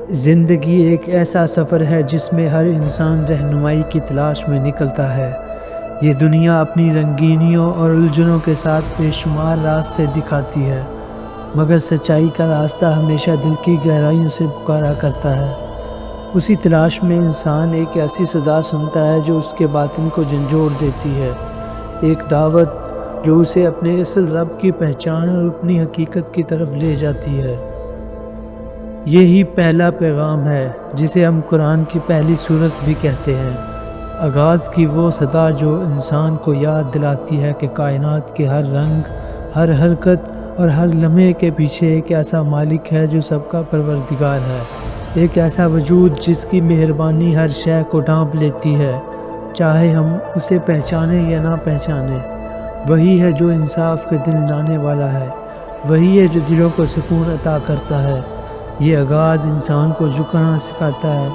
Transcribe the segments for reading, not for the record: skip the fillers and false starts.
زندگی ایک ایسا سفر ہے جس میں ہر انسان رہنمائی کی تلاش میں نکلتا ہے۔ یہ دنیا اپنی رنگینیوں اور الجھنوں کے ساتھ بے شمار راستے دکھاتی ہے، مگر سچائی کا راستہ ہمیشہ دل کی گہرائیوں سے پکارا کرتا ہے۔ اسی تلاش میں انسان ایک ایسی صدا سنتا ہے جو اس کے باطن کو جھنجھوڑ دیتی ہے، ایک دعوت جو اسے اپنے اصل رب کی پہچان اور اپنی حقیقت کی طرف لے جاتی ہے۔ یہی پہلا پیغام ہے جسے ہم قرآن کی پہلی سورت بھی کہتے ہیں، آغاز کی وہ صدا جو انسان کو یاد دلاتی ہے کہ کائنات کے ہر رنگ، ہر حرکت اور ہر لمحے کے پیچھے ایک ایسا مالک ہے جو سب کا پروردگار ہے، ایک ایسا وجود جس کی مہربانی ہر شے کو ڈھانپ لیتی ہے، چاہے ہم اسے پہچانیں یا نہ پہچانیں۔ وہی ہے جو انصاف کے دن لانے والا ہے، وہی ہے جو دلوں کو سکون عطا کرتا ہے۔ یہ آغاز انسان کو جھکنا سکھاتا ہے،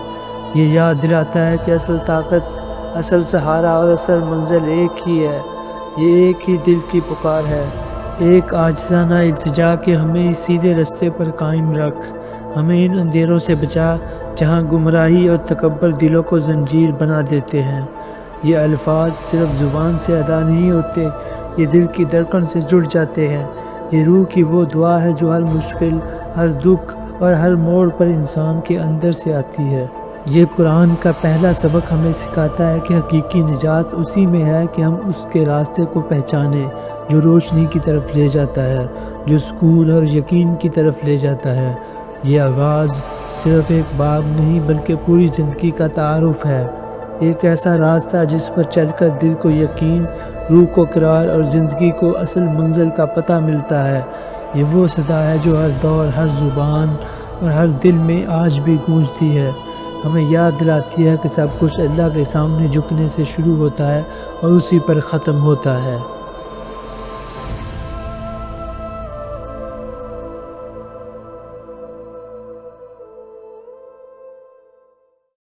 یہ یاد دلاتا ہے کہ اصل طاقت، اصل سہارا اور اصل منزل ایک ہی ہے، یہ ایک ہی دل کی پکار ہے، ایک عاجزانہ التجا کہ ہمیں اس سیدھے رستے پر قائم رکھ، ہمیں ان اندھیروں سے بچا جہاں گمراہی اور تکبر دلوں کو زنجیر بنا دیتے ہیں۔ یہ الفاظ صرف زبان سے ادا نہیں ہوتے، یہ دل کی دھڑکن سے جڑ جاتے ہیں، یہ روح کی وہ دعا ہے جو ہر مشکل، ہر دکھ اور ہر موڑ پر انسان کے اندر سے آتی ہے۔ یہ قرآن کا پہلا سبق ہمیں سکھاتا ہے کہ حقیقی نجات اسی میں ہے کہ ہم اس کے راستے کو پہچانیں جو روشنی کی طرف لے جاتا ہے، جو سکون اور یقین کی طرف لے جاتا ہے۔ یہ آغاز صرف ایک باب نہیں بلکہ پوری زندگی کا تعارف ہے، ایک ایسا راستہ جس پر چل کر دل کو یقین، روح کو قرار اور زندگی کو اصل منزل کا پتہ ملتا ہے۔ یہ وہ صدا ہے جو ہر دور، ہر زبان اور ہر دل میں آج بھی گونجتی ہے، ہمیں یاد دلاتی ہے کہ سب کچھ اللہ کے سامنے جھکنے سے شروع ہوتا ہے اور اسی پر ختم ہوتا ہے۔